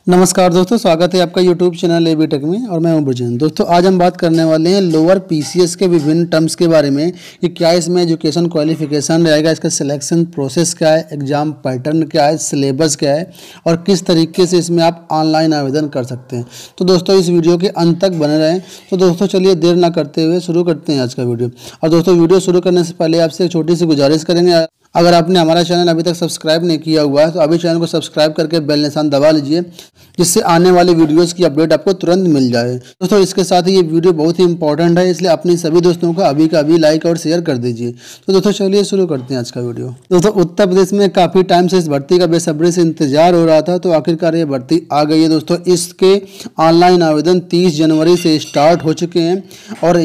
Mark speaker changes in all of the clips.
Speaker 1: नमस्कार दोस्तों, स्वागत है आपका यूट्यूब चैनल एबी टेक में और मैं हूं ब्रजेंद्र। दोस्तों आज हम बात करने वाले हैं लोअर पीसीएस के विभिन्न टर्म्स के बारे में कि क्या इसमें एजुकेशन क्वालिफिकेशन रहेगा, इसका सिलेक्शन प्रोसेस क्या है, एग्जाम पैटर्न क्या है, सिलेबस क्या है और किस तरीके से इसमें आप ऑनलाइन आवेदन कर सकते हैं। तो दोस्तों इस वीडियो के अंत तक बने रहें। तो दोस्तों चलिए देर ना करते हुए शुरू करते हैं आज का वीडियो। और दोस्तों वीडियो शुरू करने से पहले आपसे एक छोटी सी गुजारिश करेंगे, अगर आपने हमारा चैनल अभी तक सब्सक्राइब नहीं किया हुआ है तो अभी चैनल को सब्सक्राइब करके बेल निशान दबा लीजिए, जिससे आने वाले वीडियोस की अपडेट आपको तुरंत मिल जाए। दोस्तों इसके साथ ही ये वीडियो बहुत ही इंपॉर्टेंट है, इसलिए अपने सभी दोस्तों को अभी का अभी लाइक और शेयर कर दीजिए। तो दोस्तों चलिए शुरू करते हैं आज का वीडियो। दोस्तों उत्तर प्रदेश में काफ़ी टाइम से इस भर्ती का बेसब्री से इंतजार हो रहा था, तो आखिरकार ये भर्ती आ गई है। दोस्तों इसके ऑनलाइन आवेदन 30 जनवरी से स्टार्ट हो चुके हैं और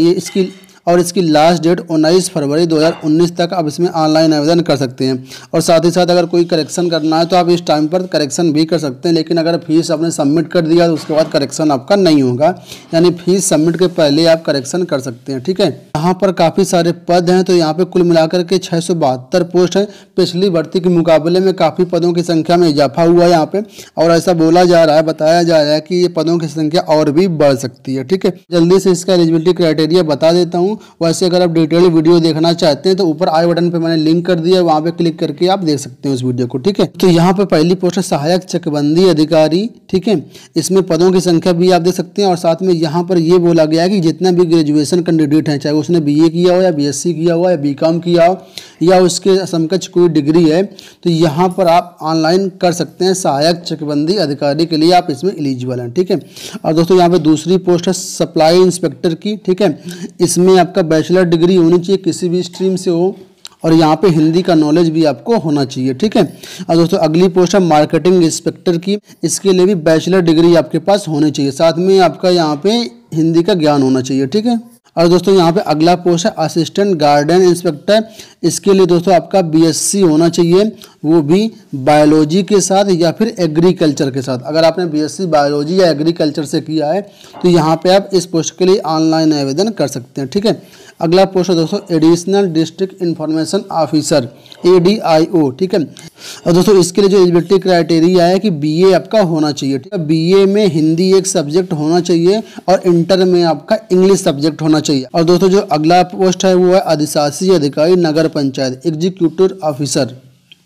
Speaker 1: इसकी लास्ट डेट 19 फरवरी 2019 तक आप इसमें ऑनलाइन आवेदन कर सकते हैं। और साथ ही साथ अगर कोई करेक्शन करना है तो आप इस टाइम पर करेक्शन भी कर सकते हैं, लेकिन अगर फीस आपने सबमिट कर दिया तो उसके बाद करेक्शन आपका नहीं होगा, यानी फीस सबमिट के पहले आप करेक्शन कर सकते हैं। ठीक है, यहाँ पर काफ़ी सारे पद हैं, तो यहाँ पे कुल मिलाकर के 672 पोस्ट हैं। पिछली भर्ती के मुकाबले में काफ़ी पदों की संख्या में इजाफा हुआ है यहाँ पे, और ऐसा बोला जा रहा है, बताया जा रहा है कि ये पदों की संख्या और भी बढ़ सकती है। ठीक है, जल्दी से इसका एलिजिबिलिटी क्राइटेरिया बता देता हूँ। वैसे अगर आप डिटेल वीडियो देखना चाहते हैं तो ऊपर आई बटन पे मैंने लिंक कर दिया है, वहाँ पे क्लिक करके आप देख सकते हैं उस वीडियो को। ठीक है, तो यहाँ पे पहली पोस्ट है सहायक चकबंदी अधिकारी। ठीक है, इसमें पदों की संख्या भी आप देख सकते हैं, और साथ में यहाँ पर ये बोला गया है कि जितना भी ग्रेजुएशन कैंडिडेट है, चाहे उसने बीए किया हो या बीएससी किया हो या बीकॉम किया हो या उसके समकक्ष कोई डिग्री है, तो यहाँ पर आप ऑनलाइन कर सकते हैं। सहायक चकबंदी अधिकारी के लिए आप इसमें एलिजिबल हैं। ठीक है, और दोस्तों यहाँ पे दूसरी पोस्ट है सप्लाई इंस्पेक्टर की। ठीक है, इसमें आपका बैचलर डिग्री होनी चाहिए, किसी भी स्ट्रीम से हो, और यहाँ पे हिंदी का नॉलेज भी आपको होना चाहिए। ठीक है, और दोस्तों अगली पोस्ट है मार्केटिंग इंस्पेक्टर की। इसके लिए भी बैचलर डिग्री आपके पास होनी चाहिए, साथ में आपका यहाँ पे हिंदी का ज्ञान होना चाहिए। ठीक है, और दोस्तों यहाँ पे अगला पोस्ट है असिस्टेंट गार्डन इंस्पेक्टर। इसके लिए दोस्तों आपका बीएससी होना चाहिए, वो भी बायोलॉजी के साथ या फिर एग्रीकल्चर के साथ। अगर आपने बीएससी बायोलॉजी या एग्रीकल्चर से किया है तो यहाँ पे आप इस पोस्ट के लिए ऑनलाइन आवेदन कर सकते हैं। ठीक है, अगला पोस्ट है दोस्तों additional district information officer ADIO। ठीक है, और दोस्तों इसके लिए जो एलिजिबिलिटी क्राइटेरिया है कि बीए आपका होना चाहिए। ठीक है, बीए में हिंदी एक सब्जेक्ट होना चाहिए और इंटर में आपका इंग्लिश सब्जेक्ट होना चाहिए। और दोस्तों जो अगला पोस्ट है वो है अधिशासी अधिकारी नगर पंचायत एग्जीक्यूटिव ऑफिसर।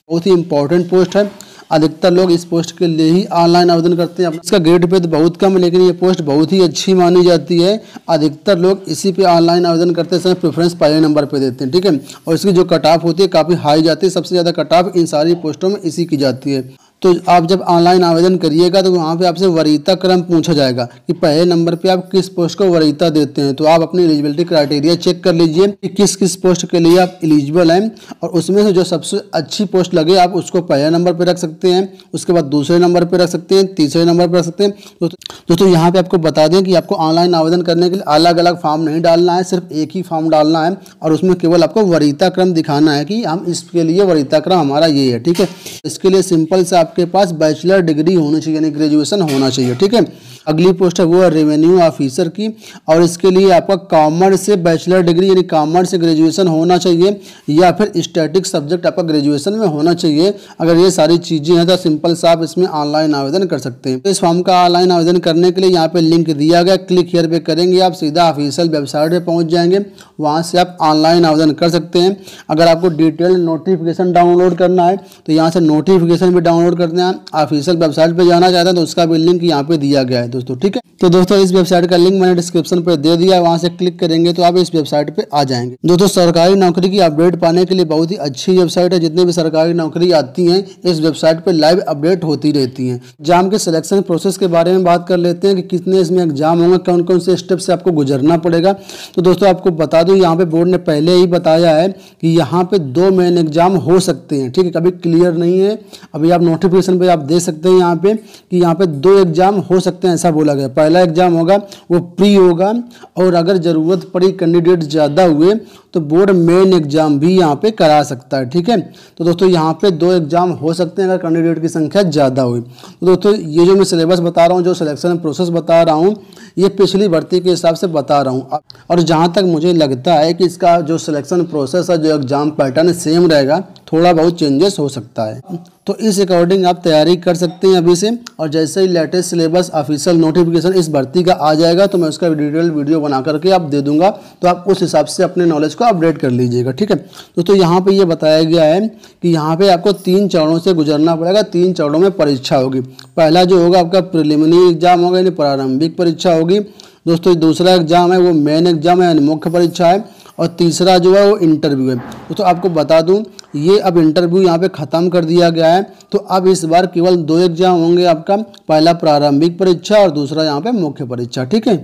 Speaker 1: बहुत ही इंपॉर्टेंट पोस्ट है, अधिकतर लोग इस पोस्ट के लिए ही ऑनलाइन आवेदन करते हैं। इसका ग्रेड पे तो बहुत कम है, लेकिन ये पोस्ट बहुत ही अच्छी मानी जाती है। अधिकतर लोग इसी पे ऑनलाइन आवेदन करते समय प्रेफरेंस पहले नंबर पे देते हैं। ठीक है, और इसकी जो कट ऑफ होती है काफ़ी हाई जाती है, सबसे ज़्यादा कट ऑफ इन सारी पोस्टों में इसी की जाती है। तो आप जब ऑनलाइन आवेदन करिएगा तो वहाँ पे आपसे वरीयता क्रम पूछा जाएगा कि पहले नंबर पे आप किस पोस्ट को वरीयता देते हैं। तो आप अपनी एलिजिबिलिटी क्राइटेरिया चेक कर लीजिए कि किस किस पोस्ट के लिए आप एलिजिबल हैं, और उसमें से जो सबसे अच्छी पोस्ट लगे आप उसको पहले नंबर पे रख सकते हैं, उसके बाद दूसरे नंबर पे रख सकते हैं, तीसरे नंबर पर रख सकते हैं। दोस्तों यहाँ पे आपको बता दें कि आपको ऑनलाइन आवेदन करने के लिए अलग अलग फॉर्म नहीं डालना है, सिर्फ एक ही फॉर्म डालना है, और उसमें केवल आपको वरीयता क्रम दिखाना है कि हम इसके लिए वरीयता क्रम हमारा ये है। ठीक है, इसके लिए सिंपल से आपके पास बैचलर डिग्री होनी चाहिए, यानी ग्रेजुएशन होना चाहिए। ठीक है, अगली पोस्ट है वो है रेवेन्यू ऑफिसर की, और इसके लिए आपका कॉमर्स से बैचलर डिग्री यानी कॉमर्स से ग्रेजुएशन होना चाहिए, या फिर स्टैटिक सब्जेक्ट आपका ग्रेजुएशन में होना चाहिए। अगर ये सारी चीज़ें हैं तो सिंपल से आप इसमें ऑनलाइन आवेदन कर सकते हैं। तो इस फॉर्म का ऑनलाइन आवेदन करने के लिए यहाँ पे लिंक दिया गया, क्लिक हियर पे करेंगे आप सीधा ऑफिशियल वेबसाइट पे पहुँच जाएंगे, वहाँ से आप ऑनलाइन आवेदन कर सकते हैं। अगर आपको डिटेल नोटिफिकेशन डाउनलोड करना है तो यहाँ से नोटिफिकेशन भी डाउनलोड करते हैं, ऑफिशियल वेबसाइट पे जाना चाहते हैं तो उसका भी लिंक यहाँ पे दिया गया है दोस्तों। ठीक है, तो दोस्तों इस वेबसाइट का लिंक मैंने डिस्क्रिप्शन पे दे दिया है, वहाँ से क्लिक करेंगे तो आप इस वेबसाइट पे आ जाएंगे। दोस्तों सरकारी नौकरी की अपडेट पाने के लिए बहुत ही अच्छी वेबसाइट है, जितने भी सरकारी नौकरी आती हैं इस वेबसाइट पे लाइव अपडेट होती रहती हैं। एग्जाम के सिलेक्शन प्रोसेस के बारे में बात कर लेते हैं कि कितने इसमें एग्जाम होंगे, कौन कौन से स्टेप से आपको गुजरना पड़ेगा। तो दोस्तों आपको बता दूं यहाँ पे बोर्ड ने पहले ही बताया है कि यहाँ पे 2 मेन एग्जाम हो सकते हैं। ठीक है, कभी क्लियर नहीं है, अभी आप नोटिफिकेशन पे आप देख सकते हैं यहाँ पे कि यहाँ पे 2 एग्जाम हो सकते हैं, ऐसा बोला गया। पहला एग्जाम होगा वो प्री होगा, और अगर ज़रूरत पड़ी कैंडिडेट ज़्यादा हुए तो बोर्ड मेन एग्जाम भी यहाँ पे करा सकता है। ठीक है, तो दोस्तों यहाँ पे 2 एग्जाम हो सकते हैं अगर कैंडिडेट की संख्या ज़्यादा हुई। तो दोस्तों ये जो मैं सिलेबस बता रहा हूँ, जो सिलेक्शन प्रोसेस बता रहा हूँ, ये पिछली भर्ती के हिसाब से बता रहा हूँ। और जहाँ तक मुझे लगता है कि इसका जो सिलेक्शन प्रोसेस है, जो एग्जाम पैटर्न सेम रहेगा, थोड़ा बहुत चेंजेस हो सकता है। तो इस अकॉर्डिंग आप तैयारी कर सकते हैं अभी से। और जैसे ही लेटेस्ट सिलेबस ऑफिशियल नोटिफिकेशन इस भर्ती का आ जाएगा तो मैं उसका डिटेल वीडियो बना करके आप दे दूंगा, तो आप उस हिसाब से अपने नॉलेज को अपडेट कर लीजिएगा। ठीक है दोस्तों, यहाँ पे ये बताया गया है कि यहाँ पे आपको 3 चरणों से गुजरना पड़ेगा। 3 चरणों में परीक्षा होगी। पहला जो होगा आपका प्रिलिमिनरी एग्जाम होगा, यानी प्रारंभिक परीक्षा होगी। दोस्तों दूसरा एग्जाम है वो मेन एग्जाम है, यानी मुख्य परीक्षा है। और तीसरा जो है वो इंटरव्यू है। दोस्तों आपको बता दूं, ये अब इंटरव्यू यहाँ पे ख़त्म कर दिया गया है। तो अब इस बार केवल 2 एग्जाम होंगे आपका, पहला प्रारंभिक परीक्षा और दूसरा यहाँ पे मुख्य परीक्षा। ठीक है,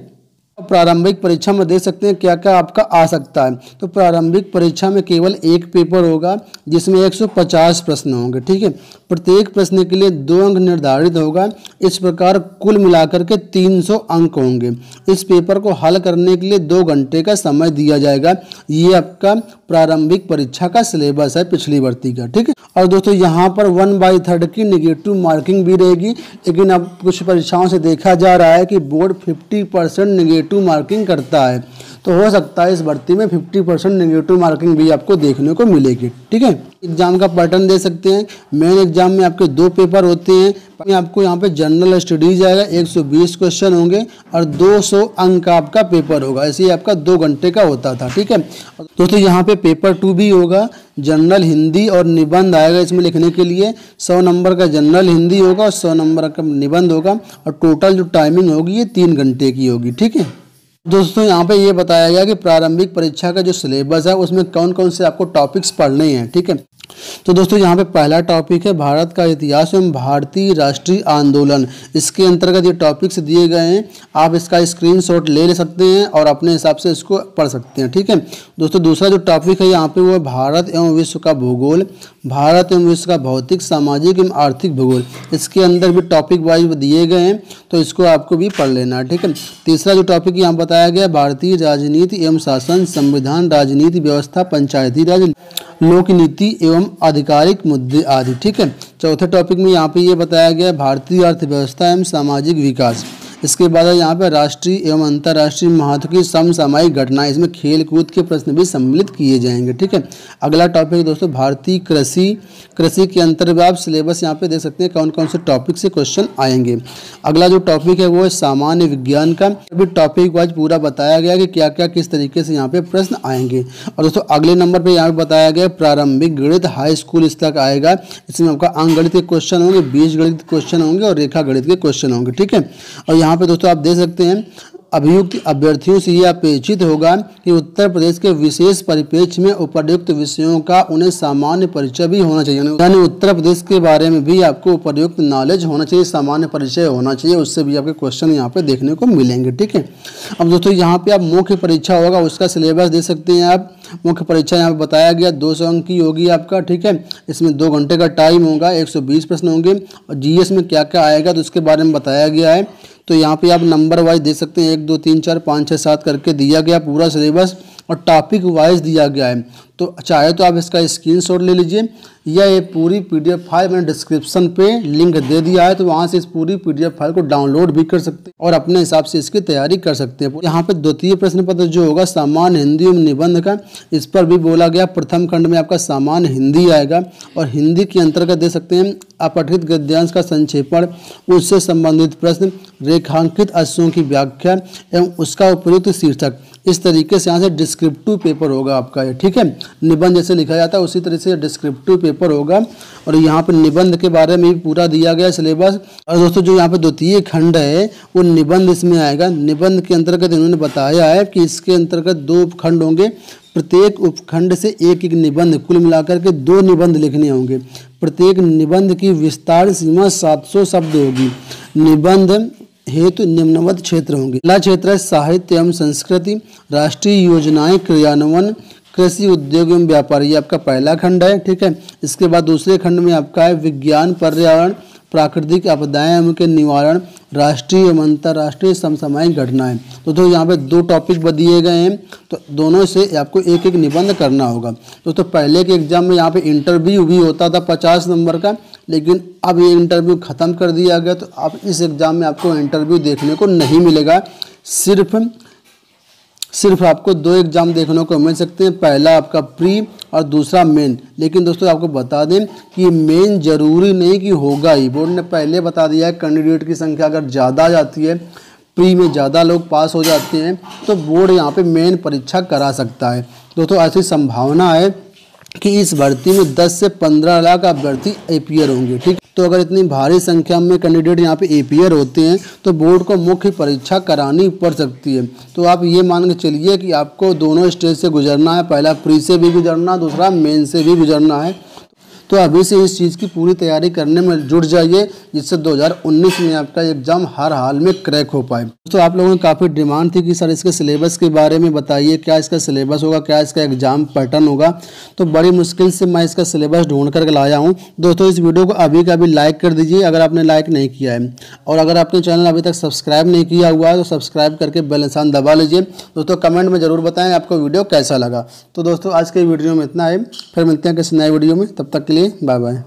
Speaker 1: प्रारंभिक परीक्षा में देख सकते हैं क्या क्या आपका आ सकता है। तो प्रारंभिक परीक्षा में केवल एक पेपर होगा जिसमें 150 प्रश्न होंगे। ठीक है, प्रत्येक प्रश्न के लिए 2 अंक निर्धारित होगा। इस प्रकार कुल मिलाकर के 300 अंक होंगे। इस पेपर को हल करने के लिए 2 घंटे का समय दिया जाएगा। ये आपका प्रारंभिक परीक्षा का सिलेबस है पिछली भर्ती का। ठीक है, और दोस्तों यहाँ पर 1/3 की नेगेटिव मार्किंग भी रहेगी। लेकिन अब कुछ परीक्षाओं से देखा जा रहा है कि बोर्ड 50% नेगेटिव मार्किंग करता है, तो हो सकता है इस भर्ती में 50% नेगेटिव मार्किंग भी आपको देखने को मिलेगी। ठीक है, एग्जाम का पैटर्न दे सकते हैं। मेन एग्जाम में आपके 2 पेपर होते हैं। आपको यहाँ पे जनरल स्टडीज आएगा, 120 क्वेश्चन होंगे और 200 अंक का आपका पेपर होगा। ऐसे ही आपका 2 घंटे का होता था। ठीक है दोस्तों, यहाँ पे पेपर 2 भी होगा। जनरल हिंदी और निबंध आएगा इसमें लिखने के लिए। 100 नंबर का जनरल हिंदी होगा और 100 नंबर का निबंध होगा। और टोटल जो टाइमिंग होगी ये 3 घंटे की होगी। ठीक है दोस्तों, यहाँ पे ये बताया गया कि प्रारंभिक परीक्षा का जो सिलेबस है उसमें कौन कौन से आपको टॉपिक्स पढ़ने हैं। ठीक है, तो दोस्तों यहाँ पे पहला टॉपिक है भारत का इतिहास एवं भारतीय राष्ट्रीय आंदोलन। इसके अंतर्गत ये टॉपिक्स दिए गए हैं। आप इसका स्क्रीनशॉट ले सकते हैं और अपने हिसाब से इसको पढ़ सकते हैं। ठीक है दोस्तों, दूसरा जो टॉपिक है यहाँ पे वो है भारत एवं विश्व का भूगोल। भारत एवं विश्व का भौतिक, सामाजिक एवं आर्थिक भूगोल। इसके अंदर भी टॉपिक वाइज दिए गए हैं, तो इसको आपको भी पढ़ लेना है। ठीक है, तीसरा जो टॉपिक यहाँ बताया गया भारतीय राजनीति एवं शासन, संविधान, राजनीति व्यवस्था, पंचायती राज, लोक नीति एवं आधिकारिक मुद्दे आदि। ठीक है, चौथे टॉपिक में यहाँ पे ये बताया गया भारतीय अर्थव्यवस्था एवं सामाजिक विकास। इसके बाद यहाँ पे राष्ट्रीय एवं अंतर्राष्ट्रीय महत्व की समसामयिक घटनाएं, इसमें खेल कूद के प्रश्न भी सम्मिलित किए जाएंगे। ठीक है, अगला टॉपिक दोस्तों भारतीय कृषि। कृषि के अंतर्गत आप सिलेबस यहाँ पे देख सकते हैं कौन कौन से टॉपिक से क्वेश्चन आएंगे। अगला जो टॉपिक है वो है सामान्य विज्ञान का। अभी टॉपिक वाइज पूरा बताया गया कि क्या क्या किस तरीके से यहाँ पे प्रश्न आएंगे। और दोस्तों अगले नंबर पर यहाँ पे बताया गया प्रारंभिक गणित, हाई स्कूल इस तक आएगा। इसमें आपका अंक गणित के क्वेश्चन होंगे, बीज गणित के क्वेश्चन होंगे और रेखा गणित के क्वेश्चन होंगे। ठीक है, और यहाँ पे दोस्तों आप देख सकते हैं अभियुक्त अभ्यर्थियों से यह अपेक्षित होगा कि उत्तर प्रदेश के विशेष परिप्रेक्ष्य में उपर्युक्त विषयों का उन्हें सामान्य परिचय भी होना चाहिए। यानी उत्तर प्रदेश के बारे में भी आपको उपर्युक्त नॉलेज होना चाहिए, सामान्य परिचय होना चाहिए। उससे भी आपके क्वेश्चन यहाँ पे देखने को मिलेंगे। ठीक है, अब दोस्तों यहाँ पे आप मुख्य परीक्षा होगा उसका सिलेबस दे सकते हैं आप। मुख्य परीक्षा यहाँ पे बताया गया 200 अंक की होगी आपका। ठीक है, इसमें 2 घंटे का टाइम होगा, 120 प्रश्न होंगे। और जीएस में क्या क्या आएगा तो उसके बारे में बताया गया है। तो यहाँ पे आप नंबर वाइज देख सकते हैं, 1 2 3 4 5 6 7 करके दिया गया पूरा सिलेबस और टॉपिक वाइज दिया गया है। तो चाहे तो आप इसका स्क्रीनशॉट ले लीजिए या ये पूरी पीडीएफ फाइल मैंने डिस्क्रिप्शन पे लिंक दे दिया है, तो वहाँ से इस पूरी पीडीएफ फाइल को डाउनलोड भी कर सकते हैं और अपने हिसाब से इसकी तैयारी कर सकते हैं। यहाँ पे द्वितीय प्रश्न पत्र जो होगा सामान्य हिंदी एवं निबंध का, इस पर भी बोला गया। प्रथम खंड में आपका सामान्य हिंदी आएगा और हिंदी के अंतर्गत दे सकते हैं अपठित गद्यांश का संक्षेपण, उससे संबंधित प्रश्न, रेखांकित अंशों की व्याख्या एवं उसका उपयुक्त शीर्षक। इस तरीके से यहाँ से डिस्क्रिप्टिव पेपर होगा आपका ये। ठीक है, निबंध जैसे लिखा जाता है उसी तरह से डिस्क्रिप्टिव पेपर होगा। और यहाँ पर निबंध के बारे में भी पूरा दिया गया सिलेबस। और दोस्तों जो यहाँ पे द्वितीय खंड है वो निबंध इसमें आएगा। निबंध के अंतर्गत इन्होंने बताया है कि इसके अंतर्गत 2 उपखंड होंगे, प्रत्येक उपखंड से एक एक निबंध, कुल मिलाकर के 2 निबंध लिखने होंगे। प्रत्येक निबंध की विस्तार सीमा 700 शब्द होगी। निबंध हेतु निम्नवत क्षेत्र होंगे। पहला क्षेत्र है साहित्य एवं संस्कृति, राष्ट्रीय योजनाएं क्रियान्वयन, कृषि, उद्योग एवं व्यापार। ये आपका पहला खंड है। ठीक है, इसके बाद दूसरे खंड में आपका है विज्ञान, पर्यावरण, प्राकृतिक आपदाएं उनके निवारण, राष्ट्रीय एवं अंतर्राष्ट्रीय समसामयिक घटनाएं। तो यहाँ पे 2 टॉपिक दिए गए हैं, तो दोनों से आपको एक एक निबंध करना होगा। तो पहले के एग्जाम में यहाँ पे इंटरव्यू भी होता था 50 नंबर का, लेकिन अब ये इंटरव्यू ख़त्म कर दिया गया। तो अब इस एग्ज़ाम में आपको इंटरव्यू देखने को नहीं मिलेगा, सिर्फ आपको 2 एग्ज़ाम देखने को मिल सकते हैं, पहला आपका प्री और दूसरा मेन। लेकिन दोस्तों आपको बता दें कि मेन जरूरी नहीं कि होगा ही, बोर्ड ने पहले बता दिया है कैंडिडेट की संख्या अगर ज़्यादा आ जाती है, प्री में ज़्यादा लोग पास हो जाते हैं, तो बोर्ड यहाँ पे मेन परीक्षा करा सकता है। दोस्तों ऐसी संभावना है कि इस भर्ती में 10 से 15 लाख अभ्यर्थी एपीयर होंगे। ठीक, तो अगर इतनी भारी संख्या में कैंडिडेट यहाँ पे एपीयर होते हैं तो बोर्ड को मुख्य परीक्षा करानी पड़ सकती है। तो आप ये मान के चलिए कि आपको दोनों स्टेज से गुजरना है, पहला प्री से भी गुजरना, दूसरा मेन से भी गुजरना है। तो अभी से इस चीज़ की पूरी तैयारी करने में जुट जाइए, जिससे 2019 में आपका एग्ज़ाम हर हाल में क्रैक हो पाए। तो आप लोगों की काफ़ी डिमांड थी कि सर इसके सिलेबस के बारे में बताइए, क्या इसका सिलेबस होगा, क्या इसका एग्ज़ाम पैटर्न होगा। तो बड़ी मुश्किल से मैं इसका सिलेबस ढूंढ कर लाया हूँ। दोस्तों इस वीडियो को अभी का अभी लाइक कर दीजिए अगर आपने लाइक नहीं किया है, और अगर आपने चैनल अभी तक सब्सक्राइब नहीं किया हुआ है तो सब्सक्राइब करके बेल निशान दबा लीजिए। दोस्तों कमेंट में ज़रूर बताएं आपको वीडियो कैसा लगा। तो दोस्तों आज के वीडियो में इतना है, फिर मिलते हैं किसी नए वीडियो में, तब तक के लिए बाय बाय।